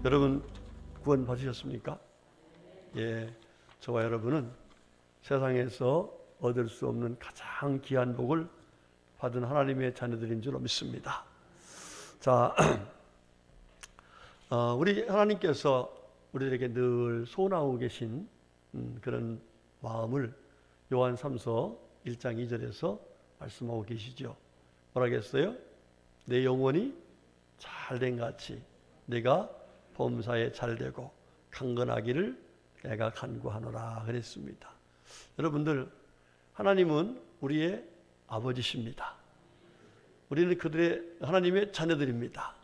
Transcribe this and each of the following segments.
여러분 구원 받으셨습니까? 예, 저와 여러분은 세상에서 얻을 수 없는 가장 귀한 복을 받은 하나님의 자녀들인 줄 믿습니다. 자, 우리 하나님께서 우리들에게 늘 소원하고 계신 그런 마음을 요한 3서 1장 2절에서 말씀하고 계시죠. 뭐라겠어요? 내 영혼이 잘된 같이 내가 범사에 잘되고 강건하기를 내가 간구하노라 그랬습니다. 여러분들, 하나님은 우리의 아버지십니다. 우리는 하나님의 자녀들입니다.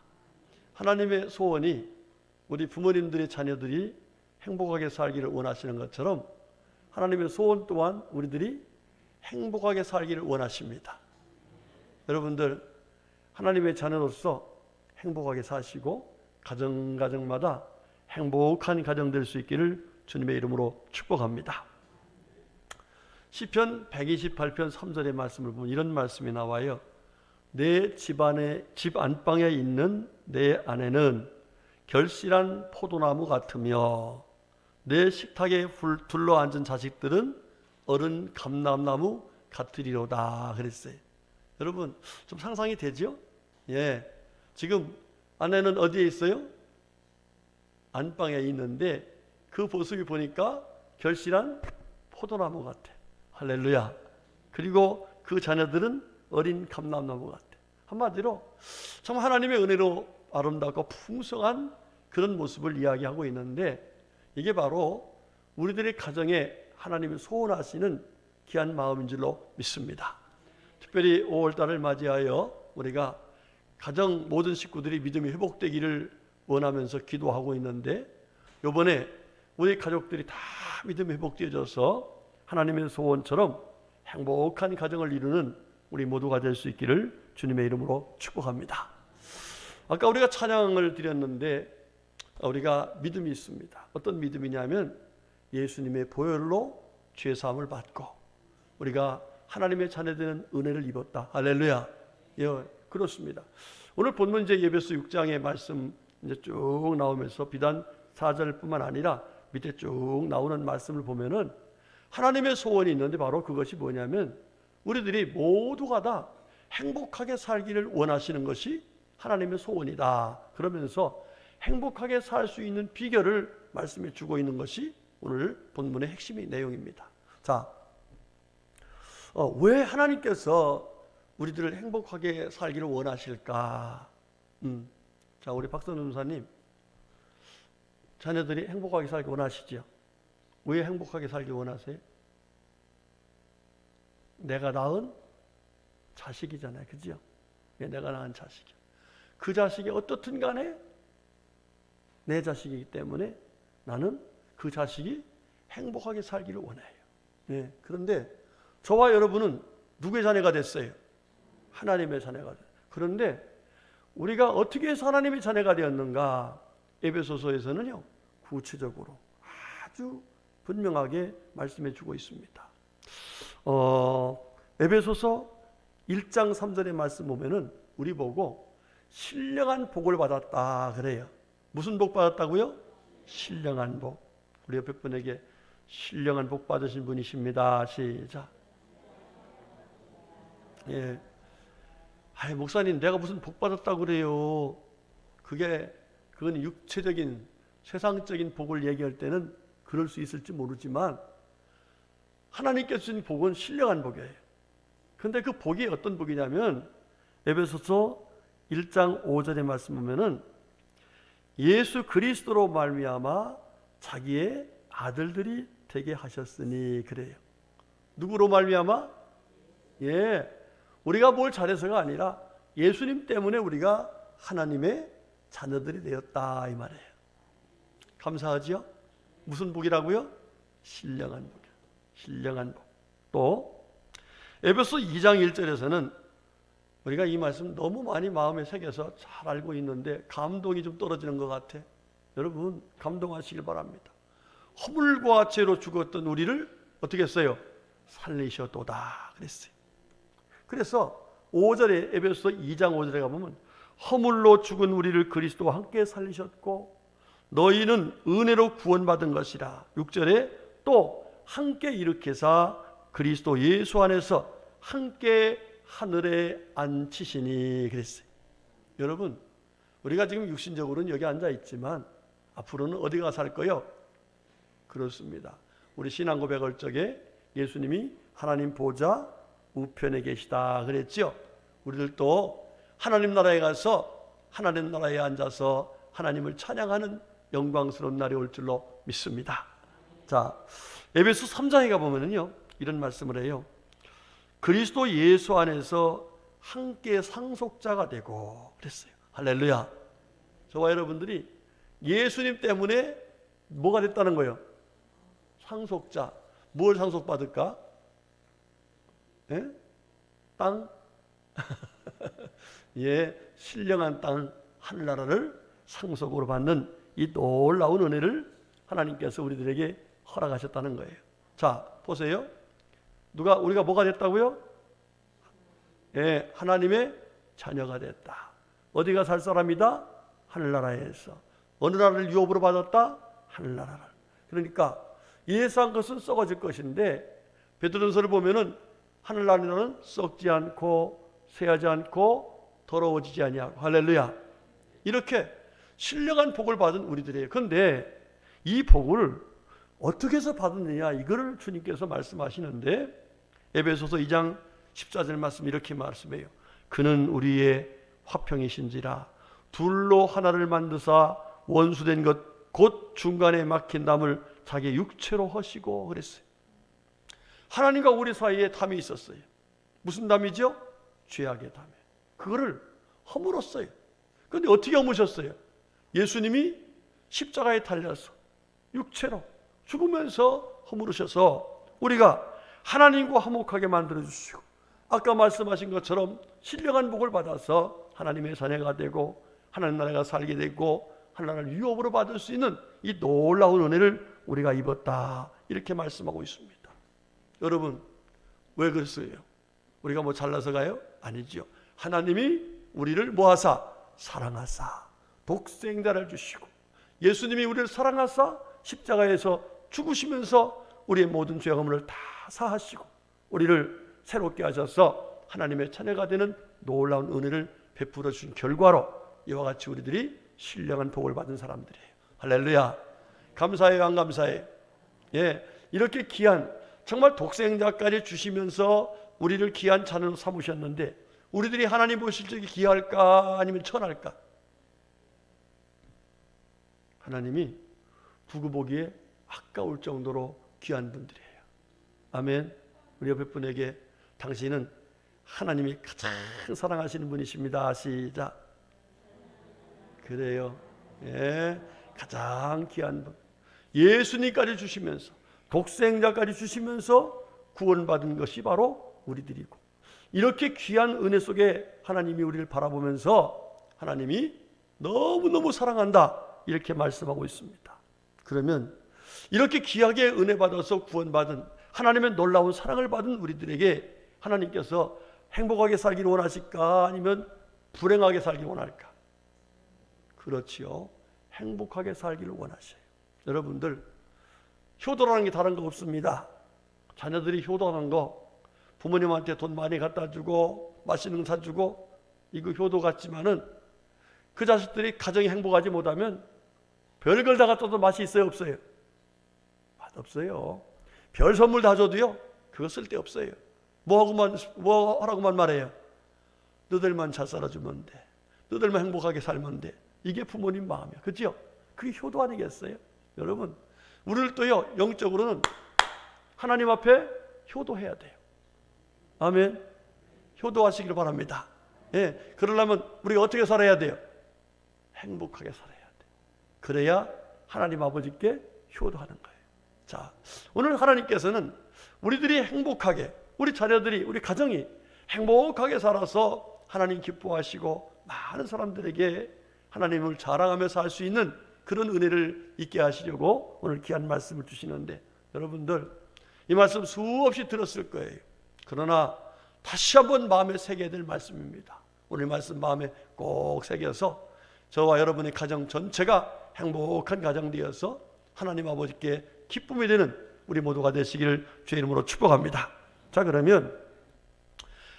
하나님의 소원이 우리 부모님들의 자녀들이 행복하게 살기를 원하시는 것처럼 하나님의 소원 또한 우리들이 행복하게 살기를 원하십니다. 여러분들, 하나님의 자녀로서 행복하게 사시고 가정마다 행복한 가정 될 수 있기를 주님의 이름으로 축복합니다. 시편 128편 3절의 말씀을 보면 이런 말씀이 나와요. 내 집 안방에 있는 내 아내는 결실한 포도나무 같으며 내 식탁에 둘러앉은 자식들은 어른 감람나무 같으리로다 그랬어요. 여러분, 좀 상상이 되죠? 예, 지금 아내는 어디에 있어요? 안방에 있는데 그 모습이 보니까 결실한 포도나무 같아. 할렐루야. 그리고 그 자녀들은 어린 감람나무 같아. 한마디로 정말 하나님의 은혜로 아름답고 풍성한 그런 모습을 이야기하고 있는데, 이게 바로 우리들의 가정에 하나님이 소원하시는 귀한 마음인 줄로 믿습니다. 특별히 5월달을 맞이하여 우리가 가정 모든 식구들이 믿음이 회복되기를 원하면서 기도하고 있는데, 이번에 우리 가족들이 다 믿음이 회복되어져서 하나님의 소원처럼 행복한 가정을 이루는 우리 모두가 될 수 있기를 주님의 이름으로 축복합니다. 아까 우리가 찬양을 드렸는데 우리가 믿음이 있습니다. 어떤 믿음이냐면 예수님의 보혈로 죄사함을 받고 우리가 하나님의 자녀되는 은혜를 입었다. 할렐루야. 예, 그렇습니다. 오늘 본문 이제 에베소 6장의 말씀 이제 쭉 나오면서 비단 4절뿐만 아니라 밑에 쭉 나오는 말씀을 보면은 하나님의 소원이 있는데 바로 그것이 뭐냐면 우리들이 모두가 다 행복하게 살기를 원하시는 것이 하나님의 소원이다. 그러면서 행복하게 살 수 있는 비결을 말씀해 주고 있는 것이 오늘 본문의 핵심의 내용입니다. 자, 왜 하나님께서 우리들을 행복하게 살기를 원하실까? 자, 우리 박선우 전사님, 자녀들이 행복하게 살기 원하시죠? 왜 행복하게 살기 원하세요? 내가 낳은 자식이잖아요. 그죠? 내가 낳은 자식이야. 그 자식이 어떻든 간에 내 자식이기 때문에 나는 그 자식이 행복하게 살기를 원해요. 네. 그런데 저와 여러분은 누구의 자녀가 됐어요? 하나님의 자녀가 됐어요. 그런데 우리가 어떻게 해서 하나님의 자녀가 되었는가? 에베소서에서는요, 구체적으로 아주 분명하게 말씀해 주고 있습니다. 에베소서 1장 3절의 말씀 보면은 우리 보고 신령한 복을 받았다 그래요. 무슨 복 받았다고요? 신령한 복. 우리 옆에 분에게 신령한 복 받으신 분이십니다. 시작. 예. 아이, 목사님, 내가 무슨 복 받았다고 그래요? 그건 육체적인 세상적인 복을 얘기할 때는 그럴 수 있을지 모르지만 하나님께서 주신 복은 신령한 복이에요. 그런데 그 복이 어떤 복이냐면 에베소서 1장 5절의 말씀 보면은 예수 그리스도로 말미암아 자기의 아들들이 되게 하셨으니 그래요. 누구로 말미암아? 예, 우리가 뭘 잘해서가 아니라 예수님 때문에 우리가 하나님의 자녀들이 되었다 이 말이에요. 감사하지요? 무슨 복이라고요? 신령한 복이에요. 신령한 복. 또 에베소 2장 1절에서는 우리가 이 말씀 너무 많이 마음에 새겨서 잘 알고 있는데 감동이 좀 떨어지는 것 같아. 여러분, 감동하시길 바랍니다. 허물과 죄로 죽었던 우리를 어떻게 했어요? 살리셨도다 그랬어요. 그래서 5절에 에베소 2장 5절에 가보면 허물로 죽은 우리를 그리스도와 함께 살리셨고 너희는 은혜로 구원받은 것이라. 6절에 또 함께 일으키사 그리스도 예수 안에서 함께 하늘에 앉히시니 그랬어요. 여러분, 우리가 지금 육신적으로는 여기 앉아 있지만 앞으로는 어디 가서 살 거요? 그렇습니다. 우리 신앙 고백할 적에 예수님이 하나님 보좌 우편에 계시다 그랬죠. 우리들도 하나님 나라에 가서 하나님 나라에 앉아서 하나님을 찬양하는 영광스러운 날이 올 줄로 믿습니다. 자, 에베소 3장에 가보면요 이런 말씀을 해요. 그리스도 예수 안에서 함께 상속자가 되고 그랬어요. 할렐루야. 저와 여러분들이 예수님 때문에 뭐가 됐다는 거예요? 상속자. 뭘 상속받을까? 예? 땅? 예, 신령한 땅 하늘나라를 상속으로 받는 이 놀라운 은혜를 하나님께서 우리들에게 허락하셨다는 거예요. 자, 보세요. 우리가 뭐가 됐다고요? 예, 하나님의 자녀가 됐다. 어디가 살 사람이다? 하늘나라에서. 어느 나라를 유업으로 받았다? 하늘나라를. 그러니까 예수한 것은 썩어질 것인데 베드로전서를 보면은 하늘나라는 썩지 않고 쇠하지 않고 더러워지지 아니하고 할렐루야. 이렇게 신령한 복을 받은 우리들이에요. 그런데 이 복을 어떻게 해서 받았느냐 이거를 주님께서 말씀하시는데 에베소서 2장 14절 말씀 이렇게 말씀해요. 그는 우리의 화평이신지라 둘로 하나를 만드사 원수된 것 곧 중간에 막힌 담을 자기 육체로 허시고 그랬어요. 하나님과 우리 사이에 담이 있었어요. 무슨 담이죠? 죄악의 담에. 그거를 허물었어요. 그런데 어떻게 허무셨어요? 예수님이 십자가에 달려서 육체로 죽으면서 허물으셔서 우리가 하나님과 화목하게 만들어주시고 아까 말씀하신 것처럼 신령한 복을 받아서 하나님의 자녀가 되고 하나님 나라가 살게 되고 하나님을 유업으로 받을 수 있는 이 놀라운 은혜를 우리가 입었다 이렇게 말씀하고 있습니다. 여러분 왜 그랬어요? 우리가 뭐 잘나서가요? 아니죠. 하나님이 우리를 뭐하사? 사랑하사 독생자를 주시고 예수님이 우리를 사랑하사 십자가에서 죽으시면서 우리의 모든 죄악을 다 사하시고 우리를 새롭게 하셔서 하나님의 자녀가 되는 놀라운 은혜를 베풀어 주신 결과로 이와 같이 우리들이 신령한 복을 받은 사람들이에요. 할렐루야. 감사해요, 안 감사해요? 예, 이렇게 귀한 정말 독생자까지 주시면서 우리를 귀한 자녀로 삼으셨는데 우리들이 하나님 보실 적에 귀할까 아니면 천할까? 하나님이 두고 보기에 아까울 정도로 귀한 분들이에요. 아멘. 우리 옆에 분에게 당신은 하나님이 가장 사랑하시는 분이십니다. 시작. 그래요. 예, 가장 귀한 분. 예수님까지 주시면서 독생자까지 주시면서 구원받은 것이 바로 우리들이고 이렇게 귀한 은혜 속에 하나님이 우리를 바라보면서 하나님이 너무너무 사랑한다 이렇게 말씀하고 있습니다. 그러면 이렇게 귀하게 은혜 받아서 구원받은 하나님의 놀라운 사랑을 받은 우리들에게 하나님께서 행복하게 살기를 원하실까 아니면 불행하게 살기를 원할까? 그렇지요. 행복하게 살기를 원하셔요. 여러분들 효도라는 게 다른 거 없습니다. 자녀들이 효도하는 거 부모님한테 돈 많이 갖다 주고 맛있는 거 사주고 이거 효도 같지만은 그 자식들이 가정이 행복하지 못하면 별걸 다 갖다 도 맛이 있어요 없어요? 맛없어요. 별 선물 다 줘도요 그거 쓸데없어요. 뭐 하라고만 말해요. 너들만 잘 살아주면 돼. 너들만 행복하게 살면 돼. 이게 부모님 마음이야. 그렇죠? 그게 효도 아니겠어요? 여러분 우리를 또요 영적으로는 하나님 앞에 효도해야 돼요. 아멘. 효도하시기를 바랍니다. 예, 그러려면 우리가 어떻게 살아야 돼요? 행복하게 살아야 돼요. 그래야 하나님 아버지께 효도하는 거예요. 자, 오늘 하나님께서는 우리들이 행복하게 우리 자녀들이 우리 가정이 행복하게 살아서 하나님 기뻐하시고 많은 사람들에게 하나님을 자랑하며 살 수 있는 그런 은혜를 있게 하시려고 오늘 귀한 말씀을 주시는데 여러분들 이 말씀 수없이 들었을 거예요. 그러나 다시 한번 마음에 새겨야 될 말씀입니다. 오늘 말씀 마음에 꼭 새겨서 저와 여러분의 가정 전체가 행복한 가정 되어서 하나님 아버지께 기쁨이 되는 우리 모두가 되시기를 주의 이름으로 축복합니다. 자, 그러면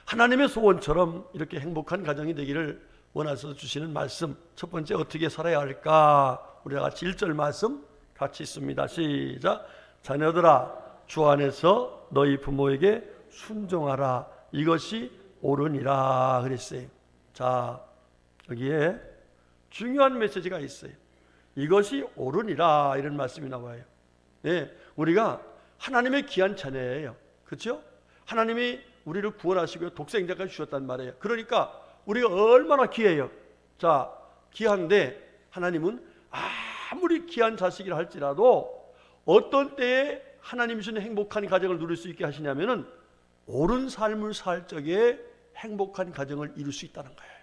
하나님의 소원처럼 이렇게 행복한 가정이 되기를 원하셔서 주시는 말씀, 첫 번째 어떻게 살아야 할까? 우리 다 같이 1절 말씀 같이 있습니다. 시작. 자녀들아, 주 안에서 너희 부모에게 순종하라. 이것이 옳으니라 그랬어요. 자, 여기에 중요한 메시지가 있어요. 이것이 옳으니라, 이런 말씀이 나와요. 예, 우리가 하나님의 귀한 자녀예요. 그렇죠? 하나님이 우리를 구원하시고 독생자까지 주셨단 말이에요. 그러니까 우리가 얼마나 귀해요. 자, 귀한데 하나님은 아무리 귀한 자식이라 할지라도 어떤 때에 하나님이 주는 행복한 가정을 누릴 수 있게 하시냐면은 옳은 삶을 살 적에 행복한 가정을 이룰 수 있다는 거예요.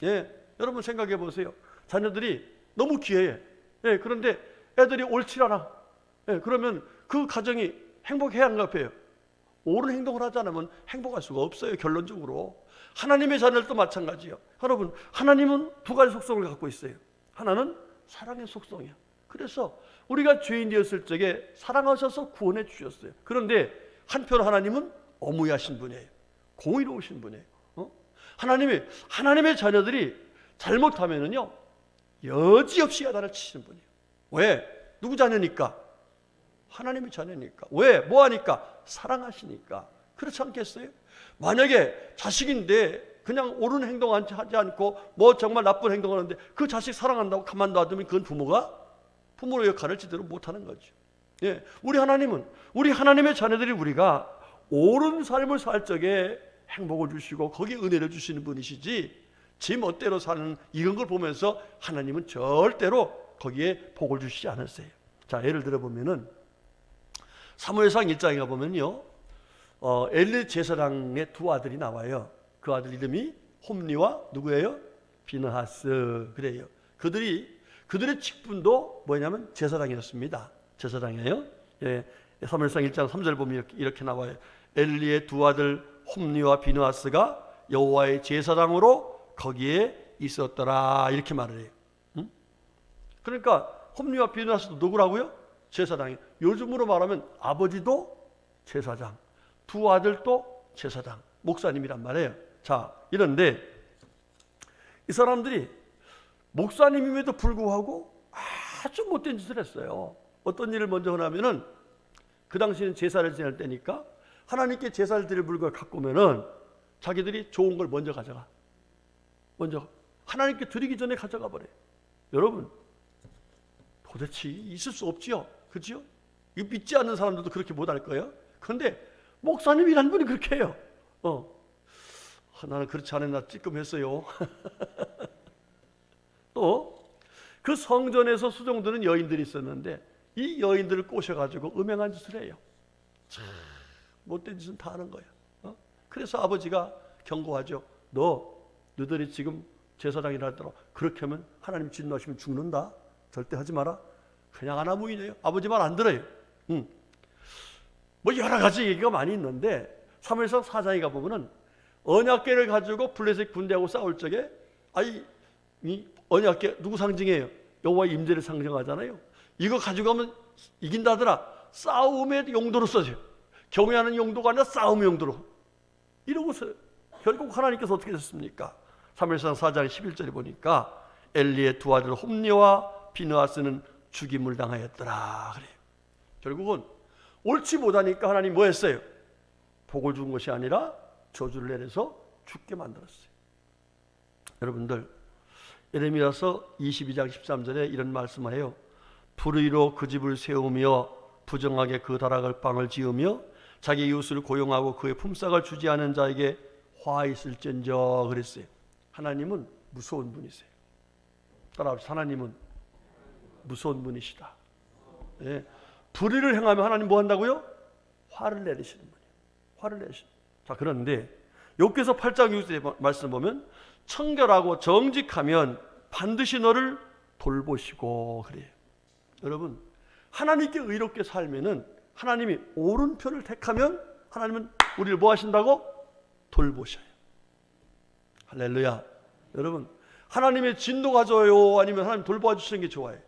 예, 여러분 생각해 보세요. 자녀들이 너무 귀해. 예, 그런데 애들이 옳지 않아. 예, 그러면 그 가정이 행복해야 한가요? 옳은 행동을 하지 않으면 행복할 수가 없어요. 결론적으로 하나님의 자녀들도 마찬가지예요. 여러분, 하나님은 두 가지 속성을 갖고 있어요. 하나는 사랑의 속성이야. 그래서 우리가 죄인 되었을 적에 사랑하셔서 구원해 주셨어요. 그런데 한편 하나님은 어무하신 분이에요. 공의로우신 분이에요. 하나님의 자녀들이 잘못하면은요 여지없이 야단을 치시는 분이에요. 왜? 누구 자녀니까? 하나님의 자녀니까. 왜? 뭐하니까? 사랑하시니까. 그렇지 않겠어요? 만약에 자식인데 그냥 옳은 행동 하지 않고 뭐 정말 나쁜 행동을 하는데 그 자식 사랑한다고 가만 놔두면 그건 부모의 역할을 제대로 못하는 거죠. 예, 우리 하나님의 자녀들이 우리가 옳은 삶을 살 적에 행복을 주시고 거기에 은혜를 주시는 분이시지, 지 멋대로 사는 이런 걸 보면서 하나님은 절대로 거기에 복을 주시지 않으세요. 자, 예를 들어 보면은 사무엘상 1장에 가보면요, 엘리 제사장의 두 아들이 나와요. 그 아들 이름이 홈리와 누구예요? 비느하스. 그래요. 그들의 직분도 뭐냐면 제사장이었습니다. 제사장이에요. 예, 사무엘상 1장 3절 보면 이렇게 나와요. 엘리의 두 아들 홈리와 비느하스가 여호와의 제사장으로 거기에 있었더라, 이렇게 말을 해요. 응? 그러니까 홈리와 비느하스도 누구라고요? 제사장이. 요즘으로 말하면 아버지도 제사장, 두 아들도 제사장, 목사님이란 말이에요. 자, 이런데 이 사람들이 목사님임에도 불구하고 아주 못된 짓을 했어요. 어떤 일을 먼저 하냐면은 그 당시에는 제사를 지낼 때니까 하나님께 제사를 드릴 물건을 갖고 오면은 자기들이 좋은 걸 먼저 가져가. 먼저 하나님께 드리기 전에 가져가 버려요. 여러분, 도대체 있을 수 없지요. 그렇죠? 이거 믿지 않는 사람들도 그렇게 못할 거예요. 그런데 목사님이란 분이 그렇게 해요. 나는 그렇지 않았나 찌끔했어요. 또 그 성전에서 수종드는 여인들이 있었는데 이 여인들을 꼬셔가지고 음행한 짓을 해요. 참 못된 짓은 다 하는 거야. 그래서 아버지가 경고하죠. 너희들이 지금 제사장이라 할더라도 그렇게 하면 하나님 진노하시면 죽는다. 절대 하지 마라. 그냥 아나무인이에요. 아버지 말 안 들어요. 뭐 여러 가지 얘기가 많이 있는데 사무엘상 4장에 가보면은 언약궤를 가지고 블레셋 군대하고 싸울 적에 이 언약궤 누구 상징해요? 여호와의 임재를 상징하잖아요. 이거 가지고 가면 이긴다더라. 싸움의 용도로 써져요. 경외하는 용도가 아니라 싸움의 용도로. 이러고서 결국 하나님께서 어떻게 하셨습니까? 사무엘상 4장 11절에 보니까 엘리의 두 아들 홈리와 비느하스는 죽임을 당하였더라 그래요. 결국은 옳지 못하니까 하나님 뭐 했어요? 복을 준 것이 아니라 저주를 내려서 죽게 만들었어요. 여러분들, 예레미야서 22장 13절에 이런 말씀을 해요. 불의로 그 집을 세우며 부정하게 그 다락을 빵을 지으며 자기 이웃을 고용하고 그의 품삯을 주지 않은 자에게 화 있을진저 그랬어요. 하나님은 무서운 분이세요. 따라합시다. 하나님은 무서운 분이시다. 예. 불의를 행하면 하나님 뭐 한다고요? 화를 내리시는 분이에요. 화를 내리시는. 자, 그런데 욥기서 8장 6절의 말씀 보면 청결하고 정직하면 반드시 너를 돌보시고 그래요. 여러분, 하나님께 의롭게 살면은 하나님이 옳은 편을 택하면 하나님은 우리를 뭐 하신다고? 돌보셔요. 할렐루야. 여러분, 하나님의 진노가 좋아요? 아니면 하나님 돌봐주시는 게 좋아요?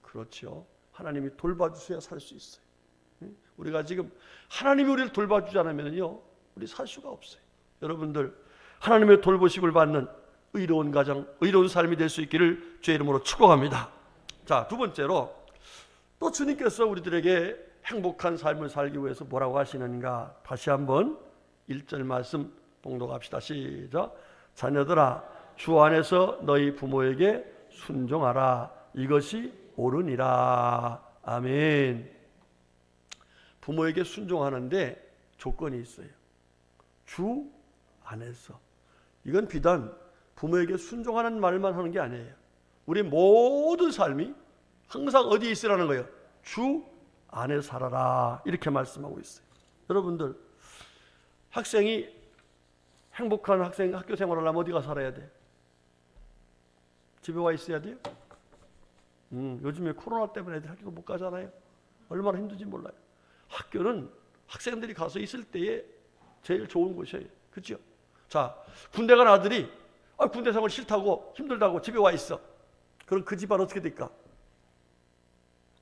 그렇죠. 하나님이 돌봐주셔야 살 수 있어요. 우리가 지금 하나님이 우리를 돌봐주지 않으면요, 우리 살 수가 없어요. 여러분들, 하나님의 돌보심을 받는 의로운 가정, 의로운 삶이 될 수 있기를 주의 이름으로 축복합니다. 자, 두 번째로 또 주님께서 우리들에게 행복한 삶을 살기 위해서 뭐라고 하시는가? 다시 한번 1절 말씀 봉독합시다. 시작. 자녀들아, 주 안에서 너희 부모에게 순종하라. 이것이 옳으니라. 아멘. 부모에게 순종하는데 조건이 있어요. 주 안에서. 이건 비단 부모에게 순종하는 말만 하는 게 아니에요. 우리 모든 삶이 항상 어디에 있으라는 거예요? 주 안에 살아라. 이렇게 말씀하고 있어요. 여러분들, 학생이 행복한 학교 생활을 하면 어디가 살아야 돼? 집에 와 있어야 돼요? 요즘에 코로나 때문에 애들 학교 못 가잖아요. 얼마나 힘든지 몰라요. 학교는 학생들이 가서 있을 때에 제일 좋은 곳이에요. 그렇죠? 자, 군대 간 아들이 군대 생활 싫다고 힘들다고 집에 와 있어. 그럼 그 집안 어떻게 될까?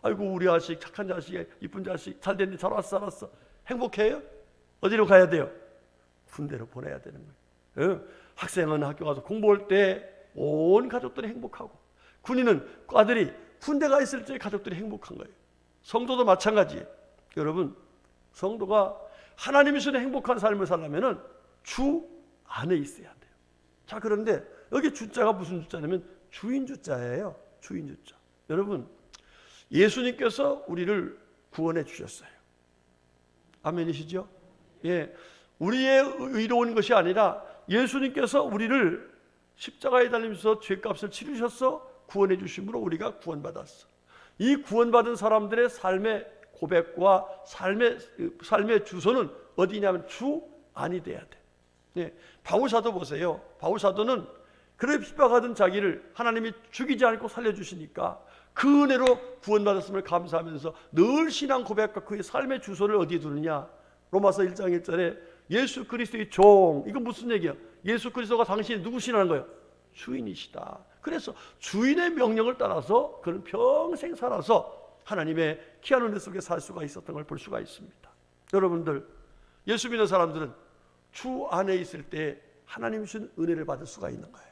아이고, 우리 자식 착한 자식, 이쁜 자식, 잘 됐네, 잘 왔어, 알았어. 행복해요? 어디로 가야 돼요? 군대로 보내야 되는 거예요. 학생은 학교 가서 공부할 때 온 가족들이 행복하고, 군인은 아들이 군대가 있을 때 가족들이 행복한 거예요. 성도도 마찬가지예요. 여러분, 성도가 하나님이 주는 행복한 삶을 살려면 주 안에 있어야 돼요. 자, 그런데 여기 주자가 무슨 주자냐면 주인 주자예요. 주인 주자. 여러분, 예수님께서 우리를 구원해 주셨어요. 아멘이시죠? 예, 우리의 의로운 것이 아니라 예수님께서 우리를 십자가에 달리면서 죄값을 치르셔서 구원해 주심으로 우리가 구원받았어. 이 구원받은 사람들의 삶의 고백과 삶의 주소는 어디냐면 주 안이 돼야 돼. 예, 바울사도 보세요. 바울사도는 그래 핍박하던 자기를 하나님이 죽이지 않고 살려주시니까 그 은혜로 구원받았음을 감사하면서 늘 신앙 고백과 그의 삶의 주소를 어디에 두느냐? 로마서 1장 1절에 예수 그리스도의 종. 이건 무슨 얘기야? 예수 그리스도가 당신이 누구시라는 거예요? 주인이시다. 그래서 주인의 명령을 따라서 그는 평생 살아서 하나님의 귀한 은혜 속에 살 수가 있었던 걸 볼 수가 있습니다. 여러분들, 예수 믿는 사람들은 주 안에 있을 때 하나님 주신 은혜를 받을 수가 있는 거예요.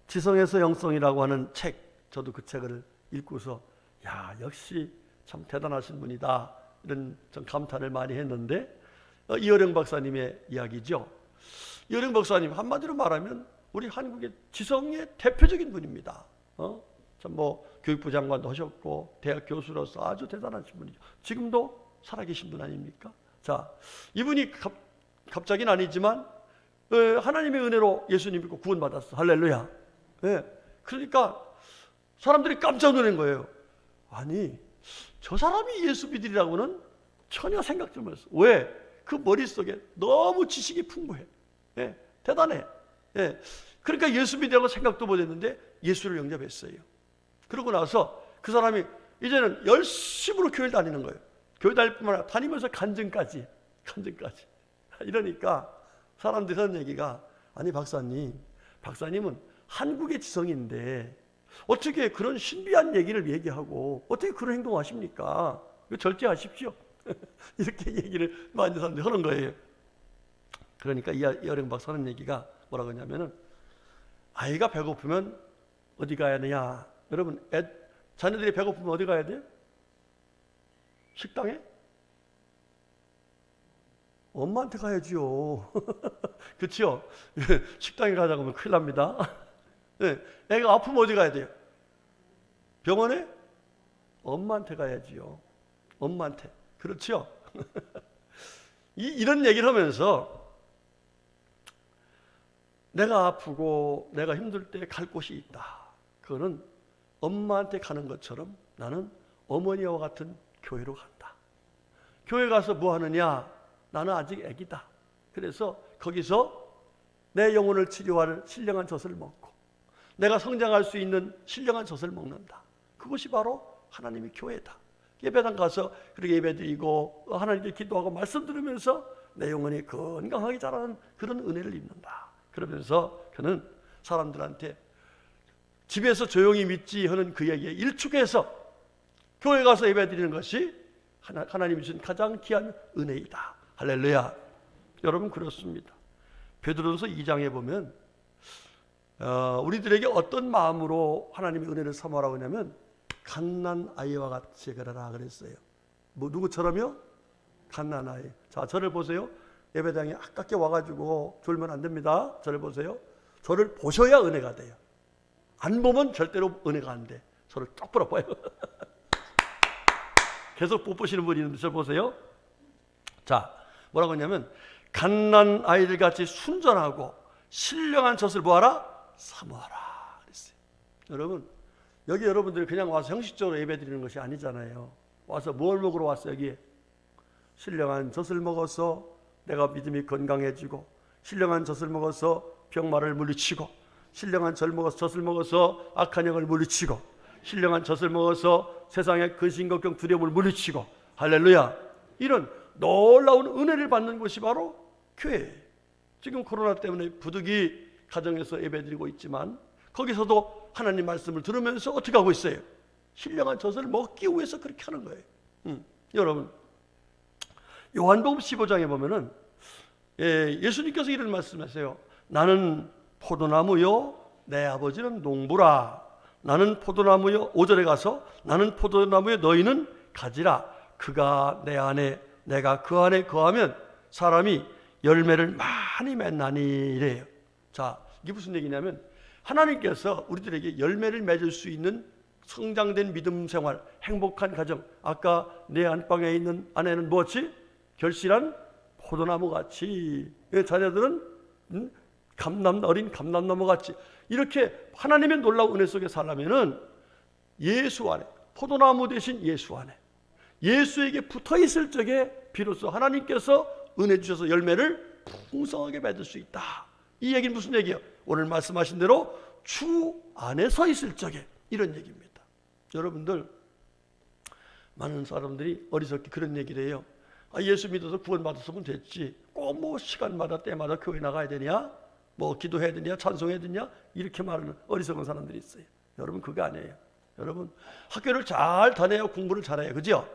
지성에서 영성이라고 하는 책, 저도 그 책을 읽고서 야, 역시 참 대단하신 분이다, 이런 좀 감탄을 많이 했는데, 이어령 박사님의 이야기죠. 이어령 박사님, 한마디로 말하면 우리 한국의 지성의 대표적인 분입니다. 참 교육부 장관도 하셨고 대학 교수로서 아주 대단하신 분이죠. 지금도 살아계신 분 아닙니까? 자, 이분이 갑자기는 아니지만 하나님의 은혜로 예수님 믿고 구원받았어. 할렐루야. 네. 그러니까 사람들이 깜짝 놀란 거예요. 아니, 저 사람이 예수 믿으리라고는 전혀 생각도 못했어. 왜? 그 머릿속에 너무 지식이 풍부해. 네. 대단해. 네. 그러니까 예수 믿으라고 생각도 못했는데 예수를 영접했어요. 그러고 나서 그 사람이 이제는 열심으로 교회를 다니는 거예요. 교회 다닐 뿐만 아니라 다니면서 간증까지. 이러니까 사람들이 하는 얘기가, 아니 박사님은 한국의 지성인데 어떻게 그런 신비한 얘기를 얘기하고 어떻게 그런 행동을 하십니까? 이거 절제하십시오. 이렇게 얘기를 많은 사람들이 하는 거예요. 그러니까 이어령 박사 하는 얘기가 뭐라고 하냐면은, 아이가 배고프면 어디 가야 되냐? 여러분, 자녀들이 배고프면 어디 가야 돼요? 식당에? 엄마한테 가야지요. 그렇죠? 식당에 가자고 하면 큰일 납니다. 네, 애가 아프면 어디 가야 돼요? 병원에? 엄마한테 가야지요. 엄마한테. 그렇죠? 이런 얘기를 하면서 내가 아프고 내가 힘들 때 갈 곳이 있다. 그거는 엄마한테 가는 것처럼 나는 어머니와 같은 교회로 간다. 교회 가서 뭐 하느냐? 나는 아직 애기다. 그래서 거기서 내 영혼을 치료할 신령한 젖을 먹고 내가 성장할 수 있는 신령한 젖을 먹는다. 그것이 바로 하나님의 교회다. 예배당 가서 그렇게 예배드리고 하나님께 기도하고 말씀 들으면서 내 영혼이 건강하게 자라는 그런 은혜를 입는다. 그러면서 그는 사람들한테 집에서 조용히 믿지 하는 그에게 일축해서 교회 가서 예배드리는 것이 하나님이 주신 가장 귀한 은혜이다. 할렐루야. 여러분 그렇습니다. 베드로전서 2장에 보면 우리들에게 어떤 마음으로 하나님의 은혜를 사모하라고 하냐면 갓난 아이와 같이 그러라 그랬어요. 뭐 누구처럼요? 갓난 아이. 자, 저를 보세요. 예배당에 아깝게 와가지고 졸면 안 됩니다. 저를 보세요. 저를 보셔야 은혜가 돼요. 안 보면 절대로 은혜가 안 돼. 저를 쭉 바라봐요. 계속 못 보시는 분이 있는데 저를 보세요. 자, 뭐라고 했냐면 갓난 아이들 같이 순전하고 신령한 젖을 뭐하라? 사모하라 그랬어요. 여러분, 여기 여러분들이 그냥 와서 형식적으로 예배드리는 것이 아니잖아요. 와서 뭘 먹으러 왔어요? 여기에 신령한 젖을 먹어서 내가 믿음이 건강해지고, 신령한 젖을 먹어서 병마를 물리치고, 신령한 젖을 먹어서 악한 영을 물리치고, 신령한 젖을 먹어서 세상의 근심 걱정 두려움을 물리치고, 할렐루야. 이런 놀라운 은혜를 받는 것이 바로 교회. 지금 코로나 때문에 부득이 가정에서 예배드리고 있지만 거기서도 하나님 말씀을 들으면서 어떻게 하고 있어요? 신령한 젖을 먹기 위해서 그렇게 하는 거예요. 여러분, 요한복음 15장에 보면은 예수님께서 이런 말씀하세요. 나는 포도나무요 내 아버지는 농부라. 나는 포도나무요, 5절에 가서 나는 포도나무요 너희는 가지라. 그가 내 안에 내가 그 안에 거하면 사람이 열매를 많이 맺나니 이래요. 자, 이게 무슨 얘기냐면 하나님께서 우리들에게 열매를 맺을 수 있는 성장된 믿음 생활, 행복한 가정. 아까 내 안방에 있는 아내는 무엇이? 결실한 포도나무 같이. 자녀들은 어린 감람나무 같이. 이렇게 하나님의 놀라운 은혜 속에 살려면은 예수 안에, 포도나무 대신 예수 안에, 예수에게 붙어 있을 적에 비로소 하나님께서 은혜 주셔서 열매를 풍성하게 맺을 수 있다. 이 얘기는 무슨 얘기예요? 오늘 말씀하신 대로 주 안에 서 있을 적에 이런 얘기입니다. 여러분들, 많은 사람들이 어리석게 그런 얘기를 해요. 예수 믿어서 구원받았으면 됐지. 꼭 뭐 시간마다 때마다 교회 나가야 되냐? 뭐 기도해야 되냐? 찬송해야 되냐? 이렇게 말하는 어리석은 사람들이 있어요. 여러분, 그게 아니에요. 여러분, 학교를 잘 다녀야 공부를 잘해요. 그죠?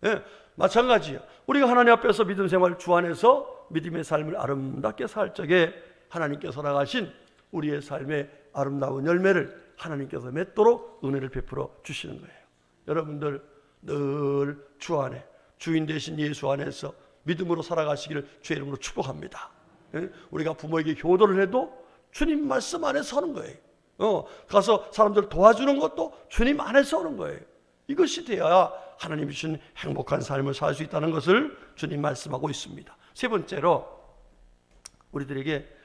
예, 마찬가지예요. 우리가 하나님 앞에서 믿음 생활 주 안에서 믿음의 삶을 아름답게 살 적에 하나님께서 나가신 우리의 삶의 아름다운 열매를 하나님께서 맺도록 은혜를 베풀어 주시는 거예요. 여러분들 늘 주 안에, 주인 되신 예수 안에서 믿음으로 살아가시기를 주의 이름으로 축복합니다. 예? 우리가 부모에게 효도를 해도 주님 말씀 안에서 하는 거예요. 가서 사람들 도와주는 것도 주님 안에서 하는 거예요. 이것이 되어야 하나님이 주신 행복한 삶을 살 수 있다는 것을 주님 말씀하고 있습니다. 세 번째로 우리들에게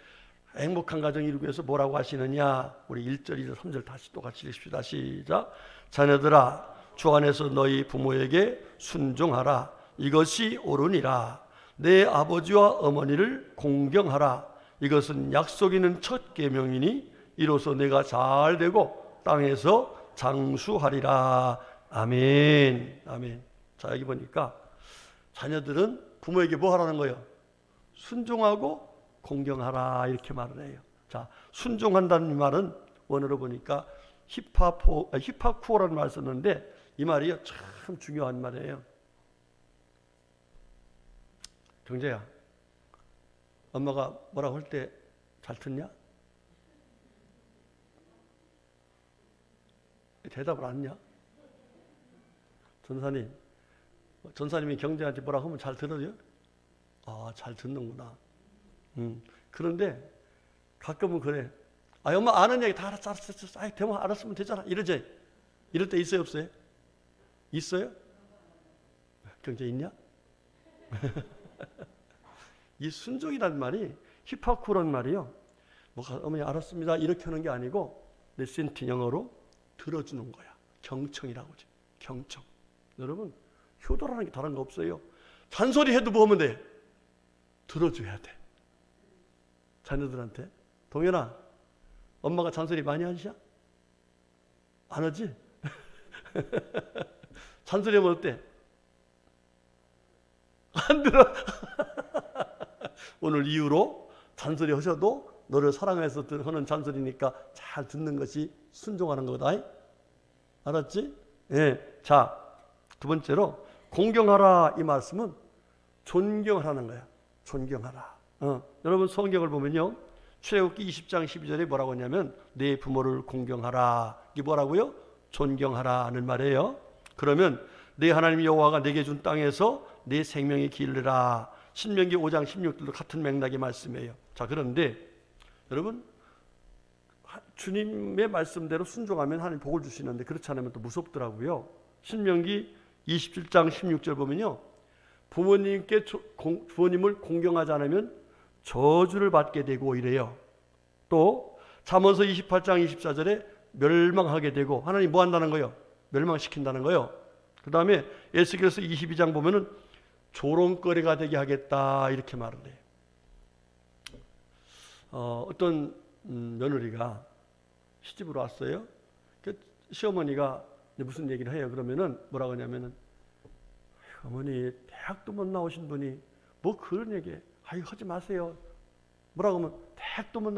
행복한 가정을 이루기 위해서 뭐라고 하시느냐? 우리 1절, 2절, 3절 다시 똑같이 읽읍시다. 시작. 자녀들아, 주 안에서 너희 부모에게 순종하라. 이것이 옳으니라. 내 아버지와 어머니를 공경하라. 이것은 약속 있는 첫 계명이니 이로써 내가 잘 되고 땅에서 장수하리라. 아멘. 아멘. 자, 여기 보니까 자녀들은 부모에게 뭐 하라는 거예요? 순종하고 공경하라, 이렇게 말을 해요. 자, 순종한다는 말은 원어로 보니까 히파쿠오라는 말을 썼는데 이 말이요 참 중요한 말이에요. 경재야, 엄마가 뭐라고 할 때 잘 듣냐? 대답을 안 했냐? 전사님이 경재한테 뭐라고 하면 잘 들어요? 아, 잘 듣는구나. 그런데 가끔은 그래. 엄마 아는 얘기 다 알았어. 대만 알았으면 되잖아. 이러지. 이럴 때 있어요, 없어요? 있어요? 경제 있냐? 이 순종이라는 말이 히파쿠라는 말이요. 뭐가 어머니 알았습니다. 이렇게 하는 게 아니고 리센트 영어로 들어주는 거야. 경청이라고 하지. 경청. 여러분, 효도라는 게 다른 거 없어요. 잔소리 해도 뭐 하면 돼? 들어줘야 돼. 자녀들한테. 동현아, 엄마가 잔소리 많이 하시냐? 안 하지? 잔소리 하면 어때? 안 들어. 오늘 이후로 잔소리 하셔도 너를 사랑해서 하는 잔소리니까 잘 듣는 것이 순종하는 거다. 알았지? 예. 자, 두 번째로 공경하라 이 말씀은 존경하라는 거야. 존경하라. 여러분 성경을 보면요. 출애굽기 20장 12절에 뭐라고 하냐면 내 부모를 공경하라. 이게 뭐라고요? 존경하라 하는 말이에요. 그러면 내 하나님 여호와가 내게 준 땅에서 내 생명이 길르라. 신명기 5장 16절도 같은 맥락의 말씀이에요. 자, 그런데 여러분 주님의 말씀대로 순종하면 하나님 복을 주시는데 그렇지 않으면 또 무섭더라고요. 신명기 27장 16절 보면요. 부모님을 공경하지 않으면 저주를 받게 되고 이래요. 또 잠언서 28장 24절에 멸망하게 되고 하나님 뭐 한다는 거예요? 멸망시킨다는 거예요. 그 다음에 에스겔서 22장 보면은 조롱거리가 되게 하겠다 이렇게 말을 해요. 어떤 며느리가 시집으로 왔어요. 그 시어머니가 무슨 얘기를 해요. 그러면은 뭐라고 하냐면은 어머니 대학도 못 나오신 분이 뭐 그런 얘기 하지 마세요. 뭐라고 하면 대학도 못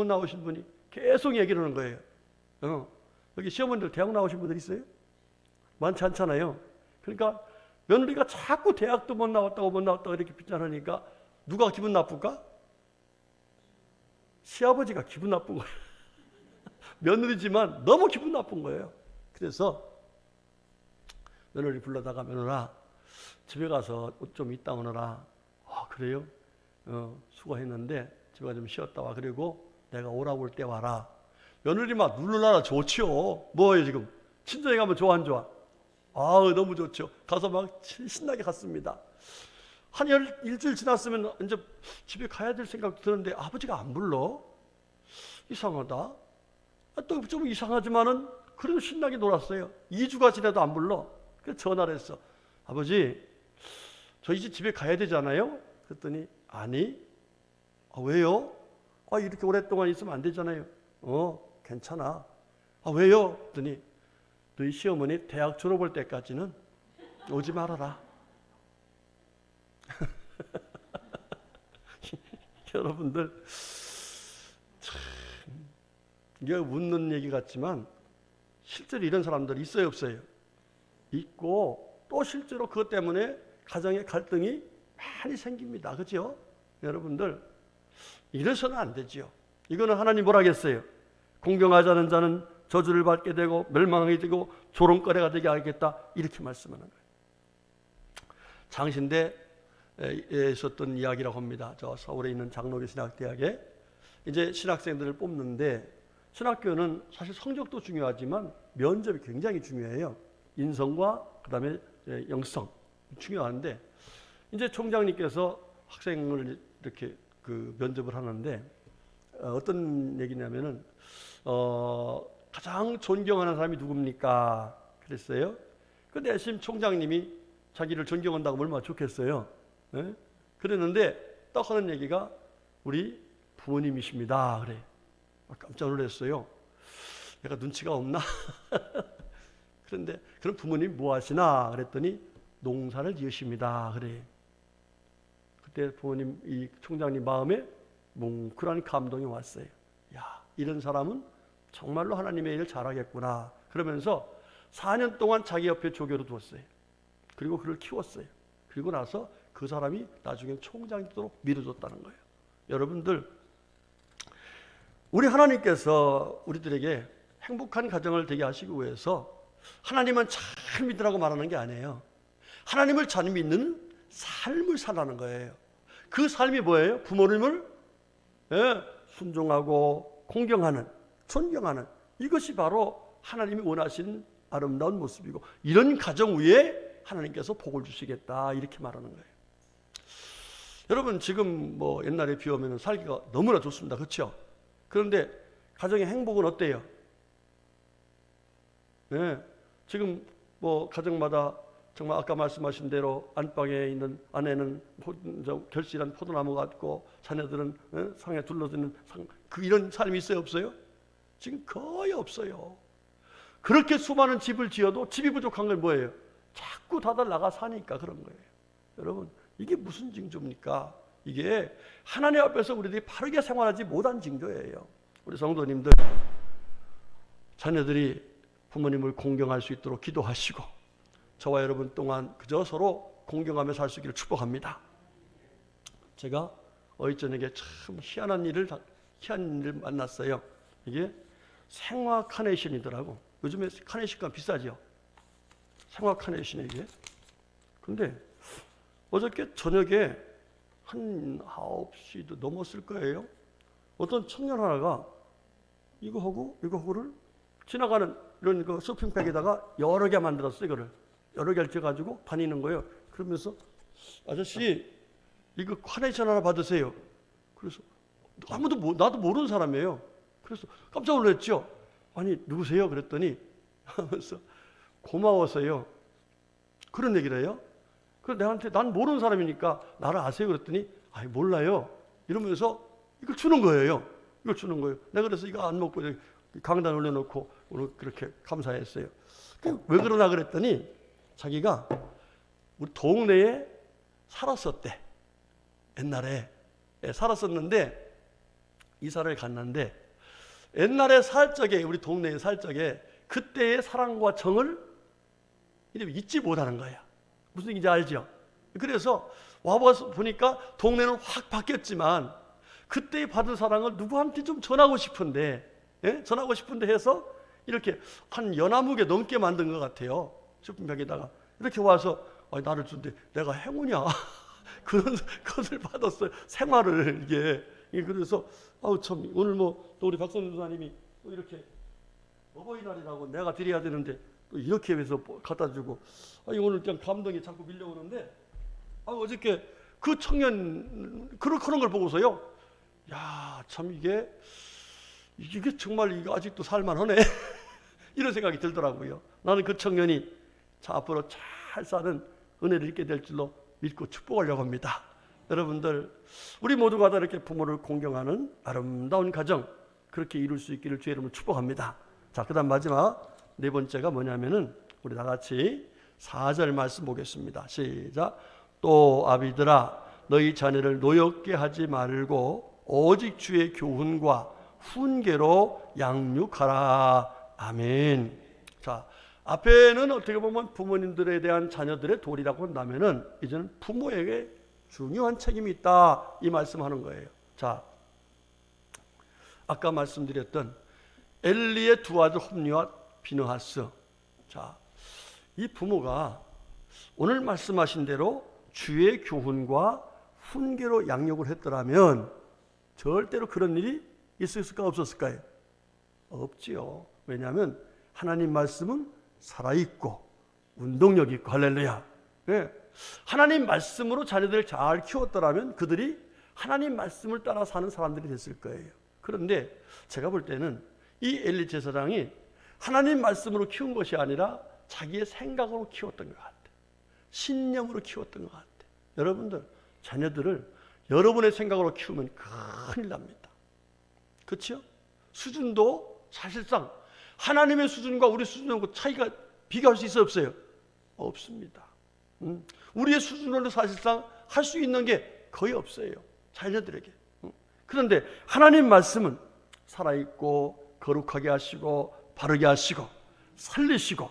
나오신 분이 계속 얘기를 하는 거예요. 여기 시어머니들 대학 나오신 분들 있어요? 많지 않잖아요. 그러니까 며느리가 자꾸 대학도 못 나왔다고 이렇게 비난하니까 누가 기분 나쁠까? 시아버지가 기분 나쁜 거예요. 며느리지만 너무 기분 나쁜 거예요. 그래서 며느리 불러다가 며느라 집에 가서 옷 좀 이따 오너라. 그래요? 수고했는데 집에 좀 쉬었다 와. 그리고 내가 오라고 할 때 와라. 며느리 막 누르나라 좋지요. 뭐예요 지금? 친정에 가면 좋아 안 좋아? 너무 좋죠. 가서 막 신나게 갔습니다. 한 일주일 지났으면 이제 집에 가야 될 생각도 드는데 아버지가 안 불러? 이상하다. 또 좀 이상하지만은 그래도 신나게 놀았어요. 2주가 지나도 안 불러. 그래서 전화를 했어. 아버지, 저 이제 집에 가야 되잖아요? 그랬더니 아니. 왜요? 이렇게 오랫동안 있으면 안 되잖아요. 괜찮아. 왜요? 그랬더니 너희 시어머니 대학 졸업할 때까지는 오지 말아라. 여러분들 참 이게 웃는 얘기 같지만 실제로 이런 사람들 있어요 없어요? 있고 또 실제로 그것 때문에 가정의 갈등이 많이 생깁니다. 그렇죠? 여러분들 이래서는 안 되지요. 이거는 하나님 뭐라 하겠어요? 공경하지 않은 자는 저주를 받게 되고 멸망하게 되고 조롱거리가 되게 하겠다 이렇게 말씀하는 거예요. 장신대에 있었던 이야기라고 합니다. 저 서울에 있는 장로교 신학대학에 이제 신학생들을 뽑는데 신학교는 사실 성적도 중요하지만 면접이 굉장히 중요해요. 인성과 그다음에 영성 중요한데 이제 총장님께서 학생을 이렇게 면접을 하는데 어떤 얘기냐면은 가장 존경하는 사람이 누굽니까? 그랬어요. 근데 내심 총장님이 자기를 존경한다고 얼마나 좋겠어요. 네? 그랬는데 딱 하는 얘기가 우리 부모님이십니다. 그래. 깜짝 놀랐어요. 내가 눈치가 없나? 그런데 그럼 부모님 뭐 하시나? 그랬더니 농사를 지으십니다. 그래. 그때 부모님 이 총장님 마음에 뭉클한 감동이 왔어요. 야, 이런 사람은 정말로 하나님의 일을 잘하겠구나. 그러면서 4년 동안 자기 옆에 조교로 두었어요. 그리고 그를 키웠어요. 그리고 나서 그 사람이 나중에 총장이 되도록 밀어줬다는 거예요. 여러분들, 우리 하나님께서 우리들에게 행복한 가정을 되게 하시기 위해서 하나님은 잘 믿으라고 말하는 게 아니에요. 하나님을 잘 믿는 삶을 살라는 거예요. 그 삶이 뭐예요? 부모님을 순종하고 공경하는, 존경하는, 이것이 바로 하나님이 원하시는 아름다운 모습이고 이런 가정 위에 하나님께서 복을 주시겠다 이렇게 말하는 거예요. 여러분 지금 뭐 옛날에 비오면 살기가 너무나 좋습니다. 그렇죠? 그런데 가정의 행복은 어때요? 네, 지금 뭐 가정마다 정말 아까 말씀하신 대로 안방에 있는 아내는 결실한 포도나무 같고 자녀들은 상에 둘러드는 이런 삶이 있어요 없어요? 지금 거의 없어요. 그렇게 수많은 집을 지어도 집이 부족한 건 뭐예요? 자꾸 다들 나가 사니까 그런 거예요. 여러분 이게 무슨 징조입니까? 이게 하나님 앞에서 우리들이 바르게 생활하지 못한 징조예요. 우리 성도님들, 자녀들이 부모님을 공경할 수 있도록 기도하시고 저와 여러분 동안 그저 서로 공경하며 살 수 있기를 축복합니다. 제가 어제 저녁에 참 희한한 일을 만났어요. 이게 생화 카네이션이더라고. 요즘에 카네이션가 비싸죠. 생화 카네이션이 이게. 근데 어저께 저녁에 한 9시도 넘었을 거예요. 어떤 청년 하나가 이거하고를 지나가는 이런 그 쇼핑백에다가 여러 개 만들었어. 이거를 여러 개를 져가지고 다니는 거예요. 그러면서 아저씨 이거 카네이션 하나 받으세요. 그래서 나도 모르는 사람이에요. 그래서 깜짝 놀랐죠. 아니 누구세요? 그랬더니 하면서 고마워서요. 그런 얘기를 해요. 그래서 내한테 난 모르는 사람이니까 나를 아세요? 그랬더니 아이 몰라요. 이러면서 이걸 주는 거예요. 이걸 주는 거예요. 내가 그래서 이거 안 먹고 강단 올려놓고 오늘 그렇게 감사했어요. 왜 그러나 그랬더니 자기가 우리 동네에 살았었대. 옛날에 살았었는데 이사를 갔는데 옛날에 살 적에 우리 동네에 살 적에 그때의 사랑과 정을 잊지 못하는 거야. 무슨 얘기인지 알죠? 그래서 와봐서 보니까 동네는 확 바뀌었지만 그때 받은 사랑을 누구한테 좀 전하고 싶은데 전하고 싶은데 해서 이렇게 한 연화무게 넘게 만든 것 같아요. 쇼핑백에다가 이렇게 와서 나를 준대 내가 행운이야. 그런 것을 받았어요. 생활을 이게 그래서 참 오늘 또 우리 박선우 도사님이 또 이렇게 어버이날이라고 내가 드려야 되는데 또 이렇게 해서 갖다 주고 오늘 그냥 감동이 자꾸 밀려오는데 어저께 그 청년 그런 걸 보고서요. 야, 참 이게 정말 이거 아직도 살만하네. 이런 생각이 들더라고요. 나는 그 청년이 앞으로 잘 사는 은혜를 입게 될 줄로 믿고 축복하려고 합니다. 여러분들 우리 모두가 다 이렇게 부모를 공경하는 아름다운 가정 그렇게 이룰 수 있기를 주의 이름으로 축복합니다. 자, 그다음 마지막 네 번째가 뭐냐면은 우리 다 같이 4절 말씀 보겠습니다. 시작. 또 아비들아 너희 자녀를 노엽게 하지 말고 오직 주의 교훈과 훈계로 양육하라. 아멘. 자, 앞에는 어떻게 보면 부모님들에 대한 자녀들의 도리라고 한다면은 이제는 부모에게 중요한 책임이 있다 이 말씀하는 거예요. 자, 아까 말씀드렸던 엘리의 두 아들 홈리와 비느하스. 자, 이 부모가 오늘 말씀하신 대로 주의 교훈과 훈계로 양육을 했더라면 절대로 그런 일이 있었을까 없었을까요? 없지요. 왜냐하면 하나님 말씀은 살아있고 운동력 있고 할렐루야. 네. 하나님 말씀으로 자녀들을 잘 키웠더라면 그들이 하나님 말씀을 따라 사는 사람들이 됐을 거예요. 그런데 제가 볼 때는 이 엘리 제사장이 하나님 말씀으로 키운 것이 아니라 자기의 생각으로 키웠던 것 같아요. 신념으로 키웠던 것 같아요. 여러분들 자녀들을 여러분의 생각으로 키우면 큰일 납니다. 그렇죠? 수준도 사실상 하나님의 수준과 우리 수준하고 차이가 비교할 수 있어요 없어요? 없습니다. 우리의 수준으로 사실상 할 수 있는 게 거의 없어요. 자녀들에게. 그런데 하나님 말씀은 살아있고 거룩하게 하시고 바르게 하시고 살리시고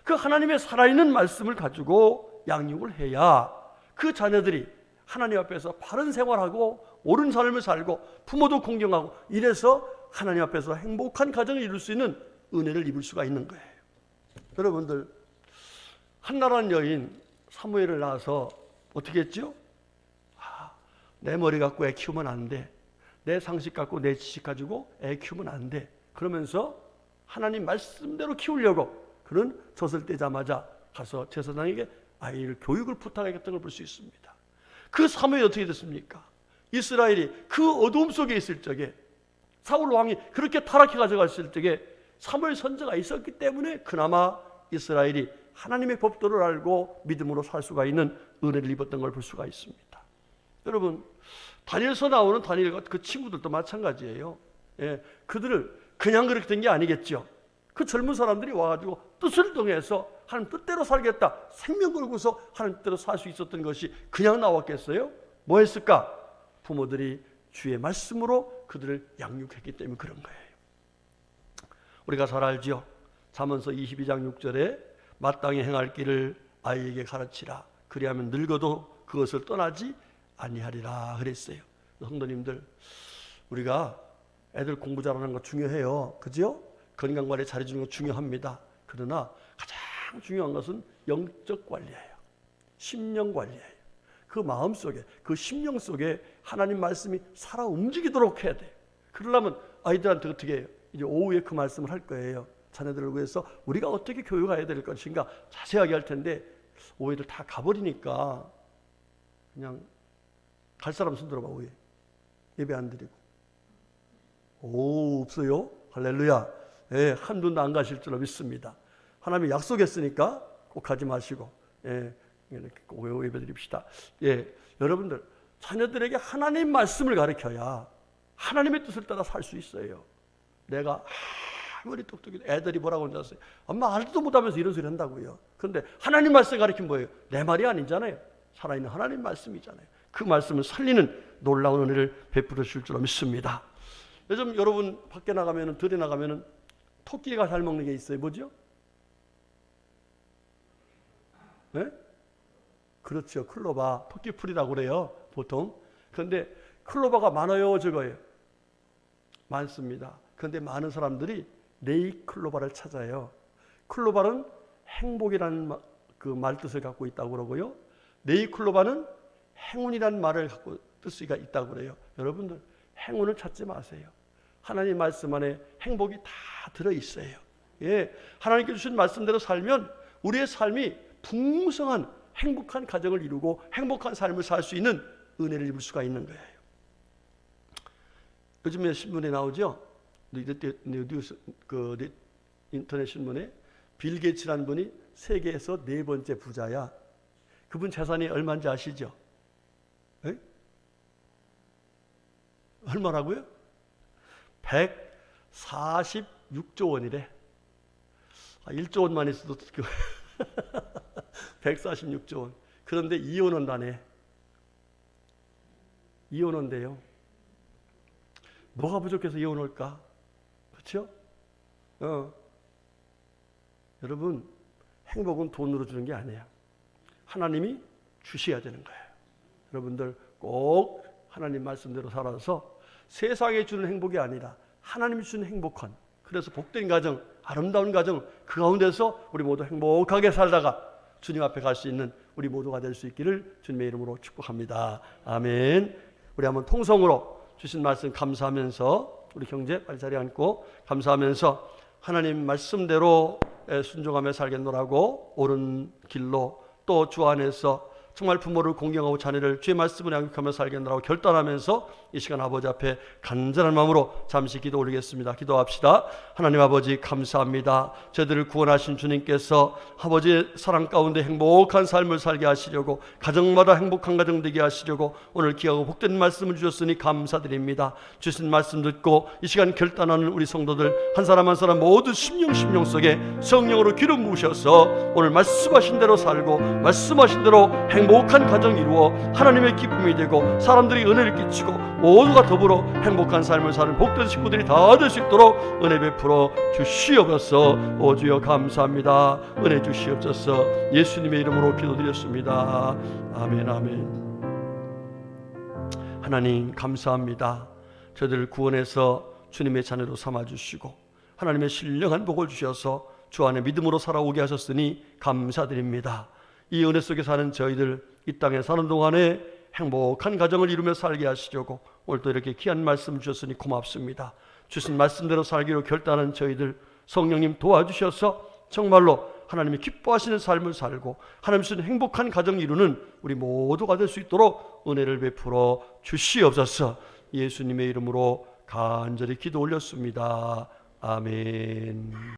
그 하나님의 살아있는 말씀을 가지고 양육을 해야 그 자녀들이 하나님 앞에서 바른 생활하고 옳은 삶을 살고 부모도 공경하고 이래서 하나님 앞에서 행복한 가정을 이룰 수 있는 은혜를 입을 수가 있는 거예요. 여러분들 한나라는 여인 사무엘을 낳아서 어떻게 했죠? 내 머리 갖고 애 키우면 안 돼. 내 상식 갖고 내 지식 가지고 애 키우면 안 돼. 그러면서 하나님 말씀대로 키우려고 그는 젖을 떼자마자 가서 제사장에게 아이를 교육을 부탁했던 걸 볼 수 있습니다. 그 사무엘이 어떻게 됐습니까? 이스라엘이 그 어두움 속에 있을 적에 사울 왕이 그렇게 타락해 가져갔을 적에 사무엘 선지자가 있었기 때문에 그나마 이스라엘이 하나님의 법도를 알고 믿음으로 살 수가 있는 은혜를 입었던 걸 볼 수가 있습니다. 여러분 다니엘서 나오는 다니엘과 그 친구들도 마찬가지예요. 예, 그들을 그냥 그렇게 된 게 아니겠죠. 그 젊은 사람들이 와가지고 뜻을 통해서 하나님 뜻대로 살겠다 생명 걸고서 하나님 뜻대로 살 수 있었던 것이 그냥 나왔겠어요? 뭐 했을까? 부모들이 주의 말씀으로 그들을 양육했기 때문에 그런 거예요. 우리가 잘 알지요. 잠언서 22장 6절에 마땅히 행할 길을 아이에게 가르치라. 그리하면 늙어도 그것을 떠나지 아니하리라 그랬어요. 성도님들, 우리가 애들 공부 잘하는 거 중요해요. 그죠? 건강관리 잘해주는 거 중요합니다. 그러나 가장 중요한 것은 영적 관리예요. 심령 관리예요. 그 마음속에, 그 심령 속에 하나님 말씀이 살아 움직이도록 해야 돼요. 그러려면 아이들한테 어떻게 해요? 이제 오후에 그 말씀을 할 거예요. 자녀들을 위해서 우리가 어떻게 교육해야 될 것인가 자세하게 할 텐데, 오후에들 다 가버리니까 그냥 갈 사람 손 들어봐. 오후에 예배 안 드리고. 오, 없어요? 할렐루야. 예, 한 분도 안 가실 줄로 믿습니다. 하나님이 약속했으니까 꼭 가지 마시고, 예, 이렇게 꼭 예배 드립시다. 예, 여러분들, 자녀들에게 하나님 말씀을 가르쳐야 하나님의 뜻을 따라 살 수 있어요. 내가 아무리 똑똑해도 애들이 뭐라고 하는지 아세요? 엄마 알지도 못하면서 이런 소리 한다고요. 그런데 하나님 말씀 가르치면 뭐예요? 내 말이 아니잖아요. 살아있는 하나님 말씀이잖아요. 그 말씀을 살리는 놀라운 은혜를 베풀어 주실 줄로 믿습니다. 요즘 여러분 밖에 나가면은, 들에 나가면은 토끼가 잘 먹는 게 있어요. 뭐죠? 네? 그렇죠. 클로바, 토끼풀이라고 그래요, 보통. 그런데 클로바가 많아요, 적어요? 많습니다. 그런데 많은 사람들이 네이클로바를 찾아요. 클로바는 행복이라는 그 말뜻을 갖고 있다고 그러고요. 네이클로바는 행운이라는 말을 갖고 뜻이 있다고 그래요. 여러분들, 행운을 찾지 마세요. 하나님 말씀 안에 행복이 다 들어있어요. 예, 하나님께 주신 말씀대로 살면 우리의 삶이 풍성한 행복한 가정을 이루고 행복한 삶을 살 수 있는 은혜를 입을 수가 있는 거예요. 요즘에 신문에 나오죠. 인터넷 신문에 빌 게이츠라는 분이 세계에서 4번째 부자야. 그분 재산이 얼마인지 아시죠? 에? 얼마라고요? 146조 원이래. 1조 원만 있어도 146조 원. 그런데 이혼한다네. 이혼한대요. 뭐가 부족해서 이혼할까? 그렇죠? 여러분, 행복은 돈으로 주는 게 아니에요. 하나님이 주셔야 되는 거예요. 여러분들 꼭 하나님 말씀대로 살아서 세상에 주는 행복이 아니라 하나님이 주는 행복한, 그래서 복된 가정, 아름다운 가정, 그 가운데서 우리 모두 행복하게 살다가 주님 앞에 갈 수 있는 우리 모두가 될 수 있기를 주님의 이름으로 축복합니다. 아멘. 우리 한번 통성으로 주신 말씀 감사하면서, 우리 형제 빨리 자리에 앉고 감사하면서 하나님 말씀대로 순종하며 살겠노라고 옳은 길로 또 주 안에서 정말 부모를 공경하고 자녀를 주의 말씀을 양육하며 살겠노라고 결단하면서 이 시간 아버지 앞에 간절한 마음으로 잠시 기도 올리겠습니다. 기도합시다. 하나님 아버지 감사합니다. 저희들을 구원하신 주님께서 아버지의 사랑 가운데 행복한 삶을 살게 하시려고, 가정마다 행복한 가정 되게 하시려고 오늘 귀하고 복된 말씀을 주셨으니 감사드립니다. 주신 말씀 듣고 이 시간 결단하는 우리 성도들 한 사람 한 사람 모두 심령 속에 성령으로 기름 부으셔서 오늘 말씀하신 대로 살고 말씀하신 대로 행복한 가정 이루어 하나님의 기쁨이 되고 사람들이 은혜를 끼치고 모두가 더불어 행복한 삶을 사는 복된 식구들이 다 될 수 있도록 은혜 베풀어 주시옵소서. 오 주여 감사합니다. 은혜 주시옵소서. 예수님의 이름으로 기도드렸습니다. 아멘 아멘. 하나님 감사합니다. 저희들을 구원해서 주님의 자녀로 삼아주시고 하나님의 신령한 복을 주셔서 주 안에 믿음으로 살아오게 하셨으니 감사드립니다. 이 은혜 속에 사는 저희들, 이 땅에 사는 동안에 행복한 가정을 이루며 살게 하시려고 오늘 또 이렇게 귀한 말씀 주셨으니 고맙습니다. 주신 말씀대로 살기로 결단한 저희들 성령님 도와주셔서 정말로 하나님이 기뻐하시는 삶을 살고 하나님 주신 행복한 가정 이루는 우리 모두가 될 수 있도록 은혜를 베풀어 주시옵소서. 예수님의 이름으로 간절히 기도 올렸습니다. 아멘.